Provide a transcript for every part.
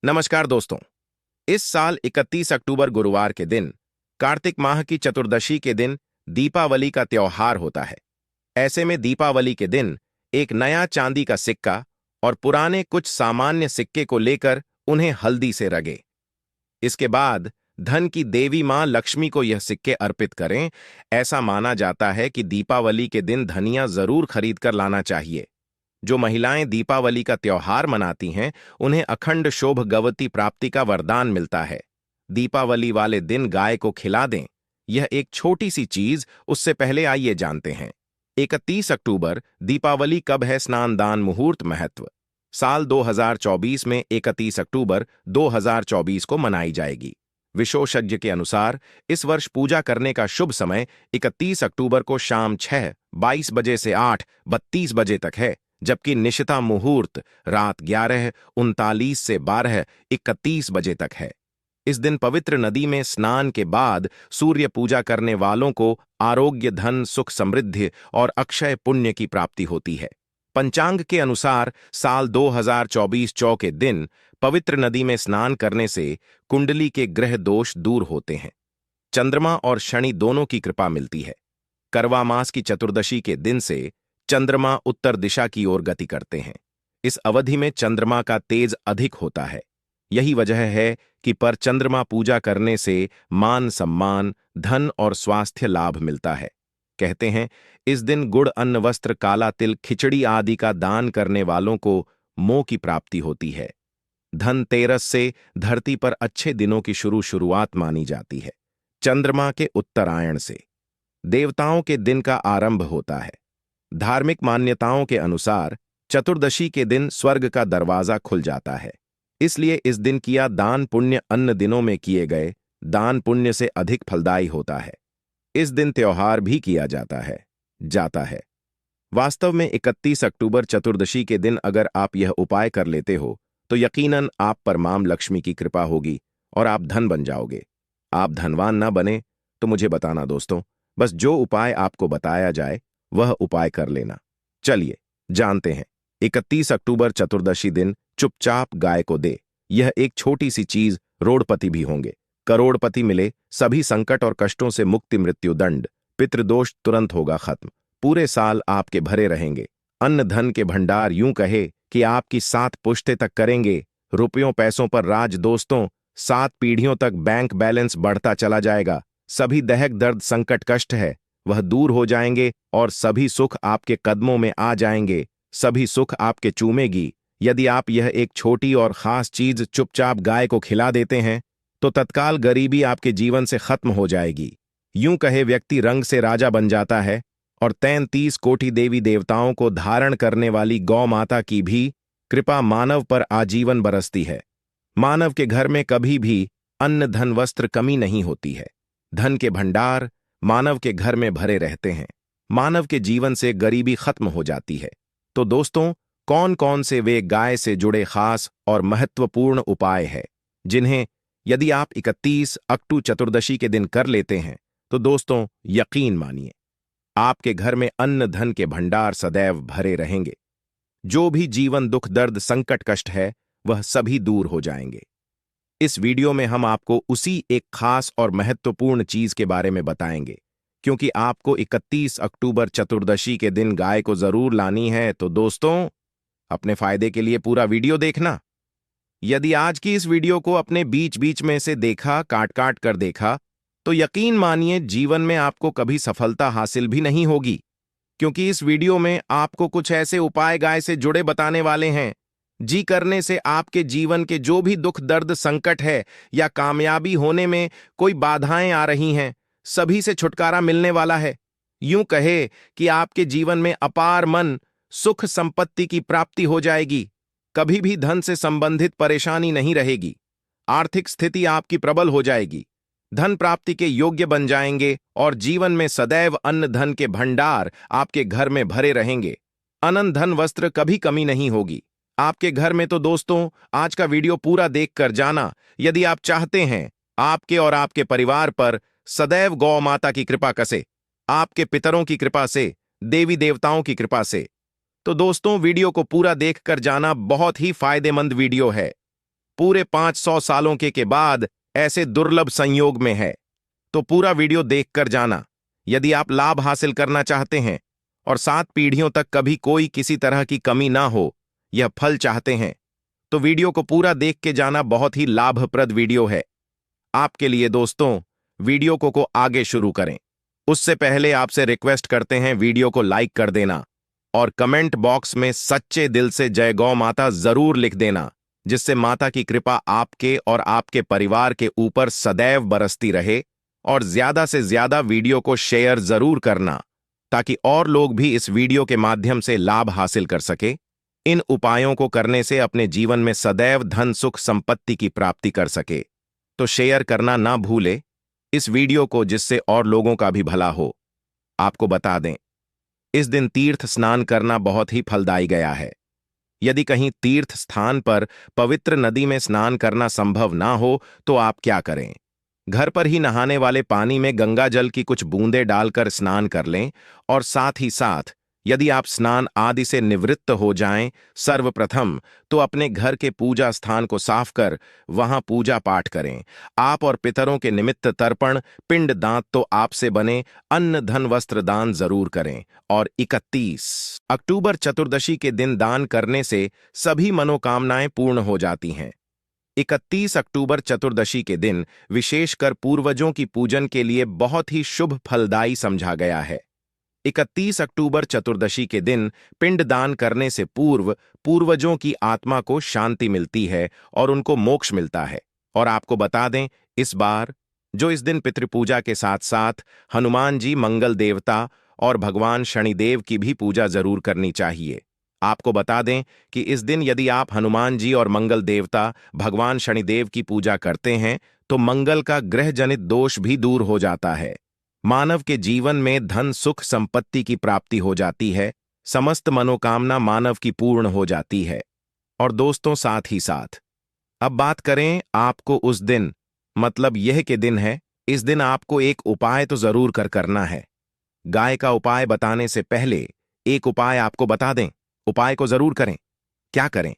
नमस्कार दोस्तों। इस साल 31 अक्टूबर गुरुवार के दिन कार्तिक माह की चतुर्दशी के दिन दीपावली का त्योहार होता है। ऐसे में दीपावली के दिन एक नया चांदी का सिक्का और पुराने कुछ सामान्य सिक्के को लेकर उन्हें हल्दी से रगें। इसके बाद धन की देवी मां लक्ष्मी को यह सिक्के अर्पित करें। ऐसा माना जाता है कि दीपावली के दिन धनिया जरूर खरीद कर लाना चाहिए। जो महिलाएं दीपावली का त्योहार मनाती हैं, उन्हें अखंड शोभ गवती प्राप्ति का वरदान मिलता है। दीपावली वाले दिन गाय को खिला दें। यह एक छोटी सी चीज, उससे पहले आइए जानते हैं 31 अक्टूबर दीपावली कब है। स्नान दान मुहूर्त महत्व। साल 2024 में 31 अक्टूबर 2024 को मनाई जाएगी। विशेषज्ञ के अनुसार इस वर्ष पूजा करने का शुभ समय 31 अक्टूबर को शाम 6:22 बजे से 8:32 बजे तक है, जबकि निशिता मुहूर्त रात 11:39 से 12:31 बजे तक है। इस दिन पवित्र नदी में स्नान के बाद सूर्य पूजा करने वालों को आरोग्य, धन, सुख, समृद्धि और अक्षय पुण्य की प्राप्ति होती है। पंचांग के अनुसार साल 2024 के दिन पवित्र नदी में स्नान करने से कुंडली के ग्रह दोष दूर होते हैं। चंद्रमा और शनि दोनों की कृपा मिलती है। करवा मास की चतुर्दशी के दिन से चंद्रमा उत्तर दिशा की ओर गति करते हैं। इस अवधि में चंद्रमा का तेज अधिक होता है। यही वजह है कि पर चंद्रमा पूजा करने से मान सम्मान, धन और स्वास्थ्य लाभ मिलता है। कहते हैं इस दिन गुड़, अन्न, वस्त्र, काला तिल, खिचड़ी आदि का दान करने वालों को मोह की प्राप्ति होती है। धनतेरस से धरती पर अच्छे दिनों की शुरुआत मानी जाती है। चंद्रमा के उत्तरायण से देवताओं के दिन का आरंभ होता है। धार्मिक मान्यताओं के अनुसार चतुर्दशी के दिन स्वर्ग का दरवाजा खुल जाता है। इसलिए इस दिन किया दान पुण्य अन्य दिनों में किए गए दान पुण्य से अधिक फलदायी होता है। इस दिन त्योहार भी किया जाता है। वास्तव में 31 अक्टूबर चतुर्दशी के दिन अगर आप यह उपाय कर लेते हो तो यकीनन आप पर मां लक्ष्मी की कृपा होगी और आप धन बन जाओगे। आप धनवान ना बने तो मुझे बताना दोस्तों। बस जो उपाय आपको बताया जाए वह उपाय कर लेना। चलिए जानते हैं। 31 अक्टूबर चतुर्दशी दिन चुपचाप गाय को दे। यह एक छोटी सी चीज, रोड़पति भी होंगे। करोड़पति मिले, सभी संकट और कष्टों से मुक्ति, मृत्यु दंड, पितृदोष तुरंत होगा खत्म। पूरे साल आपके भरे रहेंगे। अन्न धन के भंडार यूं कहे कि आपकी 7 पुश्ते तक करेंगे। रुपयों पैसों पर राज दोस्तों, 7 पीढ़ियों तक बैंक बैलेंस बढ़ता चला जाएगा। सभी दहक दर्द संकट कष्ट है वह दूर हो जाएंगे और सभी सुख आपके कदमों में आ जाएंगे। सभी सुख आपके चूमेगी। यदि आप यह एक छोटी और खास चीज चुपचाप गाय को खिला देते हैं तो तत्काल गरीबी आपके जीवन से खत्म हो जाएगी। यूं कहे व्यक्ति रंग से राजा बन जाता है और 33 कोटि देवी देवताओं को धारण करने वाली गौ माता की भी कृपा मानव पर आजीवन बरसती है। मानव के घर में कभी भी अन्न, धन, वस्त्र कमी नहीं होती है। धन के भंडार मानव के घर में भरे रहते हैं। मानव के जीवन से गरीबी खत्म हो जाती है। तो दोस्तों, कौन कौन से वे गाय से जुड़े खास और महत्वपूर्ण उपाय हैं जिन्हें यदि आप 31 अक्टूबर चतुर्दशी के दिन कर लेते हैं तो दोस्तों यकीन मानिए आपके घर में अन्न धन के भंडार सदैव भरे रहेंगे। जो भी जीवन दुख दर्द संकट कष्ट है वह सभी दूर हो जाएंगे। इस वीडियो में हम आपको उसी एक खास और महत्वपूर्ण चीज के बारे में बताएंगे, क्योंकि आपको 31 अक्टूबर चतुर्दशी के दिन गाय को जरूर लानी है। तो दोस्तों, अपने फायदे के लिए पूरा वीडियो देखना। यदि आज की इस वीडियो को अपने बीच बीच में से देखा, काट काट कर देखा, तो यकीन मानिए जीवन में आपको कभी सफलता हासिल भी नहीं होगी, क्योंकि इस वीडियो में आपको कुछ ऐसे उपाय गाय से जुड़े बताने वाले हैं जी करने से आपके जीवन के जो भी दुख दर्द संकट है या कामयाबी होने में कोई बाधाएं आ रही हैं, सभी से छुटकारा मिलने वाला है। यूं कहे कि आपके जीवन में अपार मन, सुख, संपत्ति की प्राप्ति हो जाएगी। कभी भी धन से संबंधित परेशानी नहीं रहेगी। आर्थिक स्थिति आपकी प्रबल हो जाएगी। धन प्राप्ति के योग्य बन जाएंगे और जीवन में सदैव अन्न धन के भंडार आपके घर में भरे रहेंगे। अनंत धन वस्त्र कभी कमी नहीं होगी आपके घर में। तो दोस्तों, आज का वीडियो पूरा देखकर जाना यदि आप चाहते हैं आपके और आपके परिवार पर सदैव गौ माता की कृपा कसे, आपके पितरों की कृपा से, देवी देवताओं की कृपा से। तो दोस्तों, वीडियो को पूरा देखकर जाना। बहुत ही फायदेमंद वीडियो है। पूरे 500 सालों के बाद ऐसे दुर्लभ संयोग में है। तो पूरा वीडियो देखकर जाना यदि आप लाभ हासिल करना चाहते हैं और 7 पीढ़ियों तक कभी कोई किसी तरह की कमी ना हो, यह फल चाहते हैं, तो वीडियो को पूरा देख के जाना। बहुत ही लाभप्रद वीडियो है आपके लिए दोस्तों। वीडियो को आगे शुरू करें उससे पहले आपसे रिक्वेस्ट करते हैं वीडियो को लाइक कर देना और कमेंट बॉक्स में सच्चे दिल से जय गौ माता जरूर लिख देना, जिससे माता की कृपा आपके और आपके परिवार के ऊपर सदैव बरसती रहे। और ज्यादा से ज्यादा वीडियो को शेयर जरूर करना ताकि और लोग भी इस वीडियो के माध्यम से लाभ हासिल कर सके। इन उपायों को करने से अपने जीवन में सदैव धन सुख संपत्ति की प्राप्ति कर सके। तो शेयर करना ना भूले इस वीडियो को, जिससे और लोगों का भी भला हो। आपको बता दें, इस दिन तीर्थ स्नान करना बहुत ही फलदायी गया है। यदि कहीं तीर्थ स्थान पर पवित्र नदी में स्नान करना संभव ना हो तो आप क्या करें, घर पर ही नहाने वाले पानी में गंगा जल की कुछ बूंदें डालकर स्नान कर लें। और साथ ही साथ यदि आप स्नान आदि से निवृत्त हो जाएं, सर्वप्रथम तो अपने घर के पूजा स्थान को साफ कर वहां पूजा पाठ करें। आप और पितरों के निमित्त तर्पण, पिंड दांत तो आपसे बने अन्न धन वस्त्र दान जरूर करें। और 31 अक्टूबर चतुर्दशी के दिन दान करने से सभी मनोकामनाएं पूर्ण हो जाती हैं। 31 अक्टूबर चतुर्दशी के दिन विशेषकर पूर्वजों की पूजन के लिए बहुत ही शुभ फलदायी समझा गया है। 31 अक्टूबर चतुर्दशी के दिन पिंड दान करने से पूर्व पूर्वजों की आत्मा को शांति मिलती है और उनको मोक्ष मिलता है। और आपको बता दें, इस बार जो इस दिन पितृपूजा के साथ साथ हनुमान जी, मंगल देवता और भगवान शनिदेव की भी पूजा जरूर करनी चाहिए। आपको बता दें कि इस दिन यदि आप हनुमान जी और मंगल देवता भगवान शनिदेव की पूजा करते हैं तो मंगल का ग्रह जनित दोष भी दूर हो जाता है। मानव के जीवन में धन सुख संपत्ति की प्राप्ति हो जाती है, समस्त मनोकामना मानव की पूर्ण हो जाती है। और दोस्तों, साथ ही साथ अब बात करें आपको उस दिन, मतलब यह के दिन है, इस दिन आपको एक उपाय तो जरूर करना है। गाय का उपाय बताने से पहले एक उपाय आपको बता दें, उपाय को जरूर करें। क्या करें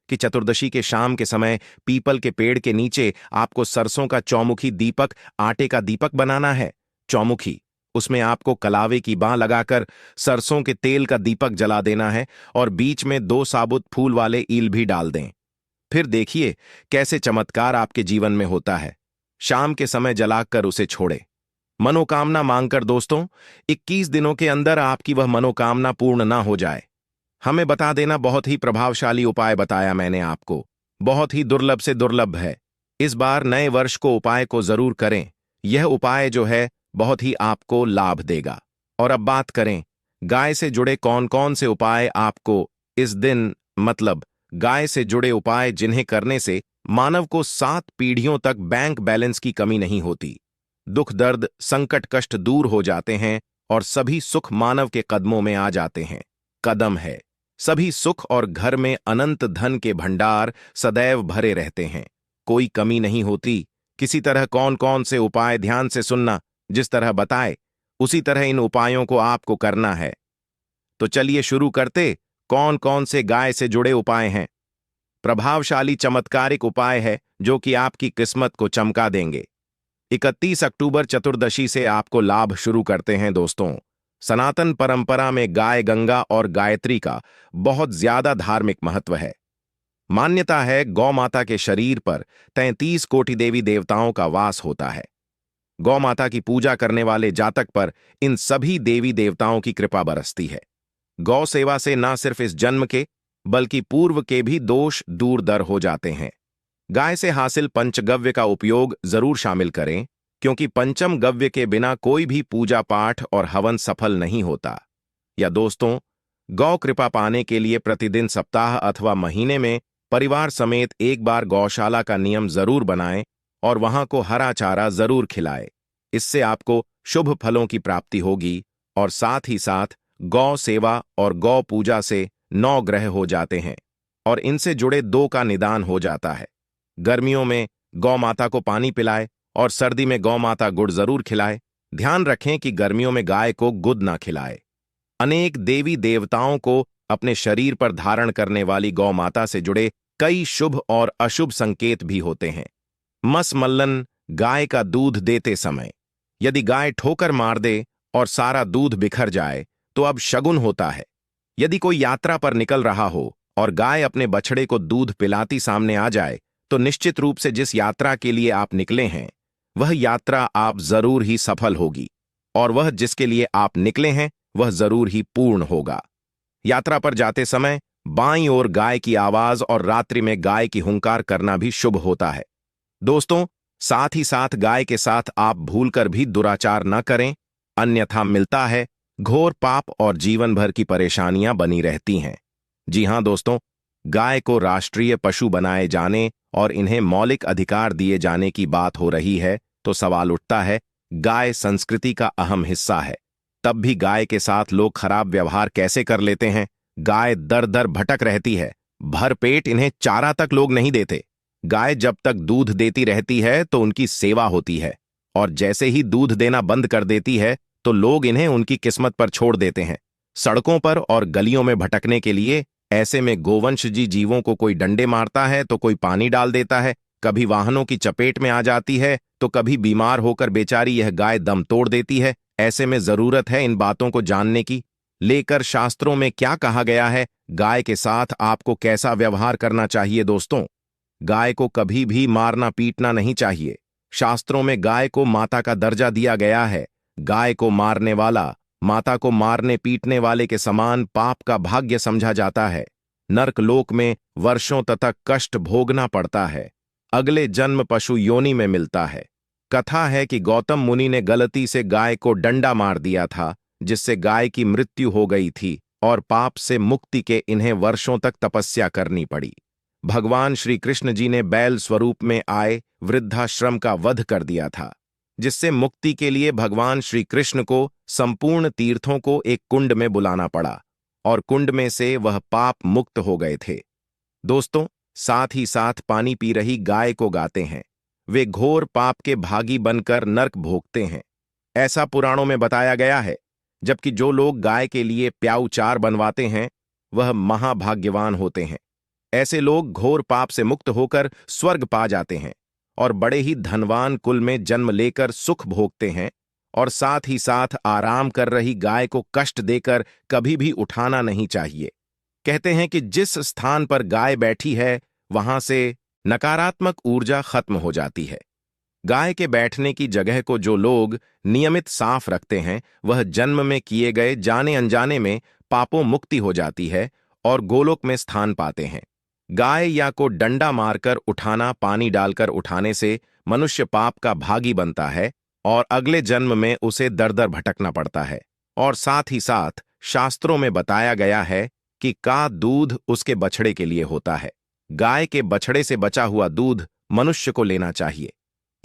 कि चतुर्दशी के शाम के समय पीपल के पेड़ के नीचे आपको सरसों का चौमुखी दीपक, आटे का दीपक बनाना है। चौमुखी, उसमें आपको कलावे की बांह लगाकर सरसों के तेल का दीपक जला देना है और बीच में 2 साबुत फूल वाले ईल भी डाल दें। फिर देखिए कैसे चमत्कार आपके जीवन में होता है। शाम के समय जलाकर उसे छोड़े, मनोकामना मांगकर दोस्तों 21 दिनों के अंदर आपकी वह मनोकामना पूर्ण ना हो जाए। हमें बता देना, बहुत ही प्रभावशाली उपाय बताया मैंने आपको, बहुत ही दुर्लभ से दुर्लभ है। इस बार नए वर्ष को उपाय को जरूर करें। यह उपाय जो है बहुत ही आपको लाभ देगा। और अब बात करें गाय से जुड़े कौन कौन से उपाय आपको इस दिन, मतलब गाय से जुड़े उपाय जिन्हें करने से मानव को 7 पीढ़ियों तक बैंक बैलेंस की कमी नहीं होती, दुख दर्द संकट कष्ट दूर हो जाते हैं और सभी सुख मानव के कदमों में आ जाते हैं। कदम है सभी सुख और घर में अनंत धन के भंडार सदैव भरे रहते हैं, कोई कमी नहीं होती। किसी तरह कौन कौन से उपाय ध्यान से सुनना, जिस तरह बताए उसी तरह इन उपायों को आपको करना है। तो चलिए शुरू करते। कौन कौन से गाय से जुड़े उपाय हैं? प्रभावशाली चमत्कारिक उपाय है जो कि आपकी किस्मत को चमका देंगे। 31 अक्टूबर चतुर्दशी से आपको लाभ शुरू करते हैं दोस्तों। सनातन परंपरा में गाय, गंगा और गायत्री का बहुत ज्यादा धार्मिक महत्व है। मान्यता है गौ माता के शरीर पर 33 कोटि देवी देवताओं का वास होता है। गौ माता की पूजा करने वाले जातक पर इन सभी देवी देवताओं की कृपा बरसती है। गौ सेवा से न सिर्फ इस जन्म के बल्कि पूर्व के भी दोष दूर दर हो जाते हैं। गाय से हासिल पंचगव्य का उपयोग जरूर शामिल करें, क्योंकि पंचम गव्य के बिना कोई भी पूजा पाठ और हवन सफल नहीं होता। या दोस्तों, गौ कृपा पाने के लिए प्रतिदिन, सप्ताह अथवा महीने में परिवार समेत एक बार गौशाला का नियम जरूर बनाएं और वहां को हरा चारा जरूर खिलाएं। इससे आपको शुभ फलों की प्राप्ति होगी। और साथ ही साथ गौ सेवा और गौ पूजा से 9 ग्रह हो जाते हैं और इनसे जुड़े 2 का निदान हो जाता है। गर्मियों में गौ माता को पानी पिलाए और सर्दी में गौ माता गुड़ जरूर खिलाए। ध्यान रखें कि गर्मियों में गाय को गुद ना खिलाए। अनेक देवी देवताओं को अपने शरीर पर धारण करने वाली गौ माता से जुड़े कई शुभ और अशुभ संकेत भी होते हैं। मसमल्लन गाय का दूध देते समय यदि गाय ठोकर मार दे और सारा दूध बिखर जाए तो अब शगुन होता है। यदि कोई यात्रा पर निकल रहा हो और गाय अपने बछड़े को दूध पिलाती सामने आ जाए तो निश्चित रूप से जिस यात्रा के लिए आप निकले हैं वह यात्रा आप जरूर ही सफल होगी और वह जिसके लिए आप निकले हैं वह जरूर ही पूर्ण होगा। यात्रा पर जाते समय बाईं ओर गाय की आवाज और रात्रि में गाय की हुंकार करना भी शुभ होता है। दोस्तों, साथ ही साथ गाय के साथ आप भूलकर भी दुराचार न करें, अन्यथा मिलता है घोर पाप और जीवन भर की परेशानियां बनी रहती हैं। जी हां दोस्तों, गाय को राष्ट्रीय पशु बनाए जाने और इन्हें मौलिक अधिकार दिए जाने की बात हो रही है तो सवाल उठता है, गाय संस्कृति का अहम हिस्सा है, तब भी गाय के साथ लोग खराब व्यवहार कैसे कर लेते हैं। गाय दर दर भटक रहती है, भरपेट इन्हें चारा तक लोग नहीं देते। गाय जब तक दूध देती रहती है तो उनकी सेवा होती है और जैसे ही दूध देना बंद कर देती है तो लोग इन्हें उनकी किस्मत पर छोड़ देते हैं, सड़कों पर और गलियों में भटकने के लिए। ऐसे में गोवंशजी जीवों को कोई डंडे मारता है तो कोई पानी डाल देता है, कभी वाहनों की चपेट में आ जाती है तो कभी बीमार होकर बेचारी यह गाय दम तोड़ देती है। ऐसे में जरूरत है इन बातों को जानने की। लेकर शास्त्रों में क्या कहा गया है, गाय के साथ आपको कैसा व्यवहार करना चाहिए। दोस्तों, गाय को कभी भी मारना पीटना नहीं चाहिए। शास्त्रों में गाय को माता का दर्जा दिया गया है। गाय को मारने वाला माता को मारने पीटने वाले के समान पाप का भाग्य समझा जाता है। नरकलोक में वर्षों तक कष्ट भोगना पड़ता है, अगले जन्म पशु योनि में मिलता है। कथा है कि गौतम मुनि ने गलती से गाय को डंडा मार दिया था, जिससे गाय की मृत्यु हो गई थी और पाप से मुक्ति के इन्हें वर्षों तक तपस्या करनी पड़ी। भगवान श्री कृष्ण जी ने बैल स्वरूप में आए वृद्धाश्रम का वध कर दिया था, जिससे मुक्ति के लिए भगवान श्री कृष्ण को संपूर्ण तीर्थों को एक कुंड में बुलाना पड़ा और कुंड में से वह पाप मुक्त हो गए थे। दोस्तों, साथ ही साथ पानी पी रही गाय को गाते हैं, वे घोर पाप के भागी बनकर नरक भोगते हैं, ऐसा पुराणों में बताया गया है। जबकि जो लोग गाय के लिए प्याऊ चार बनवाते हैं वह महाभाग्यवान होते हैं। ऐसे लोग घोर पाप से मुक्त होकर स्वर्ग पा जाते हैं और बड़े ही धनवान कुल में जन्म लेकर सुख भोगते हैं। और साथ ही साथ आराम कर रही गाय को कष्ट देकर कभी भी उठाना नहीं चाहिए। कहते हैं कि जिस स्थान पर गाय बैठी है वहां से नकारात्मक ऊर्जा खत्म हो जाती है। गाय के बैठने की जगह को जो लोग नियमित साफ रखते हैं वह जन्म में किए गए जाने अनजाने में पापों मुक्ति हो जाती है और गोलोक में स्थान पाते हैं। गाय या को डंडा मारकर उठाना, पानी डालकर उठाने से मनुष्य पाप का भागी बनता है और अगले जन्म में उसे दर दर भटकना पड़ता है। और साथ ही साथ शास्त्रों में बताया गया है कि का दूध उसके बछड़े के लिए होता है। गाय के बछड़े से बचा हुआ दूध मनुष्य को लेना चाहिए,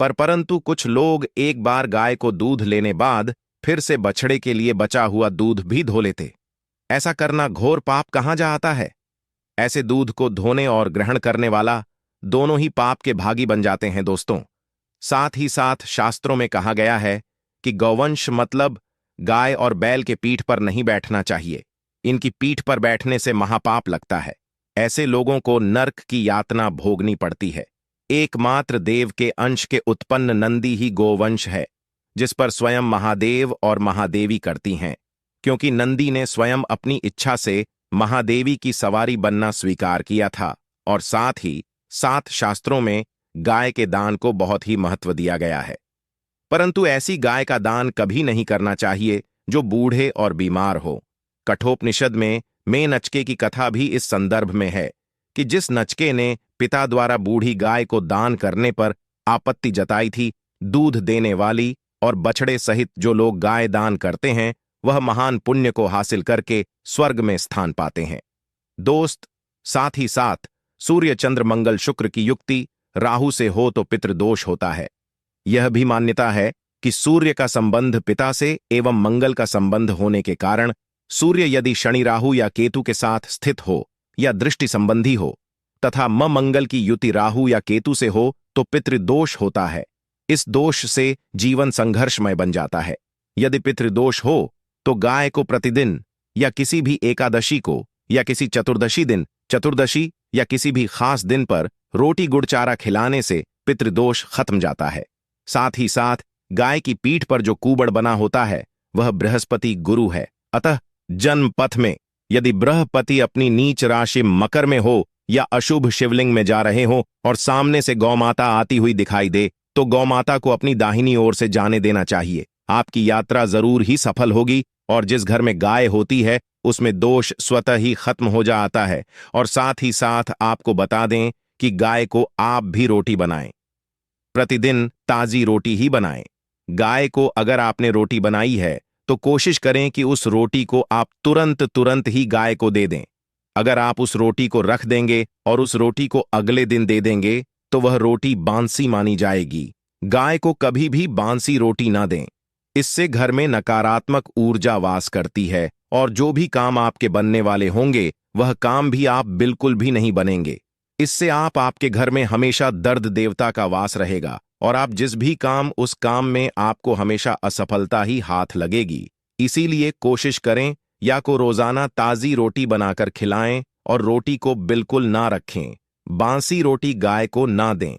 परंतु कुछ लोग एक बार गाय को दूध लेने बाद फिर से बछड़े के लिए बचा हुआ दूध भी धो लेते। ऐसा करना घोर पाप कहाँ जा आता है। ऐसे दूध को धोने और ग्रहण करने वाला दोनों ही पाप के भागी बन जाते हैं। दोस्तों, साथ ही साथ शास्त्रों में कहा गया है कि गौवंश मतलब गाय और बैल के पीठ पर नहीं बैठना चाहिए। इनकी पीठ पर बैठने से महापाप लगता है। ऐसे लोगों को नरक की यातना भोगनी पड़ती है। एकमात्र देव के अंश के उत्पन्न नंदी ही गोवंश है, जिस पर स्वयं महादेव और महादेवी करती हैं, क्योंकि नंदी ने स्वयं अपनी इच्छा से महादेवी की सवारी बनना स्वीकार किया था। और साथ ही साथ शास्त्रों में गाय के दान को बहुत ही महत्व दिया गया है, परंतु ऐसी गाय का दान कभी नहीं करना चाहिए जो बूढ़े और बीमार हो। कठोपनिषद में नचके की कथा भी इस संदर्भ में है कि जिस नचके ने पिता द्वारा बूढ़ी गाय को दान करने पर आपत्ति जताई थी, दूध देने वाली और बछड़े सहित जो लोग गाय दान करते हैं वह महान पुण्य को हासिल करके स्वर्ग में स्थान पाते हैं। दोस्त, साथ ही साथ सूर्य चंद्र मंगल शुक्र की युक्ति राहु से हो तो पितृदोष होता है। यह भी मान्यता है कि सूर्य का संबंध पिता से एवं मंगल का संबंध होने के कारण सूर्य यदि शनि राहु या केतु के साथ स्थित हो या दृष्टि संबंधी हो तथा मंगल की युति राहु या केतु से हो तो पितृदोष होता है। इस दोष से जीवन संघर्षमय बन जाता है। यदि पितृदोष हो तो गाय को प्रतिदिन या किसी भी एकादशी को या किसी चतुर्दशी दिन, चतुर्दशी या किसी भी खास दिन पर रोटी गुड़ चारा खिलाने से पितृदोष खत्म जाता है। साथ ही साथ गाय की पीठ पर जो कूबड़ बना होता है वह बृहस्पति गुरु है। अतः जन्म पथ में यदि बृहस्पति अपनी नीच राशि मकर में हो या अशुभ शिवलिंग में जा रहे हो और सामने से गौमाता आती हुई दिखाई दे तो गौमाता को अपनी दाहिनी ओर से जाने देना चाहिए। आपकी यात्रा जरूर ही सफल होगी और जिस घर में गाय होती है उसमें दोष स्वतः ही खत्म हो जाता है। और साथ ही साथ आपको बता दें कि गाय को आप भी रोटी बनाएं, प्रतिदिन ताजी रोटी ही बनाएं। गाय को अगर आपने रोटी बनाई है तो कोशिश करें कि उस रोटी को आप तुरंत ही गाय को दे दें। अगर आप उस रोटी को रख देंगे और उस रोटी को अगले दिन दे देंगे तो वह रोटी बांसी मानी जाएगी। गाय को कभी भी बांसी रोटी ना दें, इससे घर में नकारात्मक ऊर्जा वास करती है और जो भी काम आपके बनने वाले होंगे वह काम भी आप बिल्कुल भी नहीं बनेंगे। इससे आपके घर में हमेशा दर्द देवता का वास रहेगा और आप जिस भी काम उस काम में आपको हमेशा असफलता ही हाथ लगेगी। इसीलिए कोशिश करें या को रोजाना ताजी रोटी बनाकर खिलाएं और रोटी को बिल्कुल ना रखें। बांसी रोटी गाय को ना दें।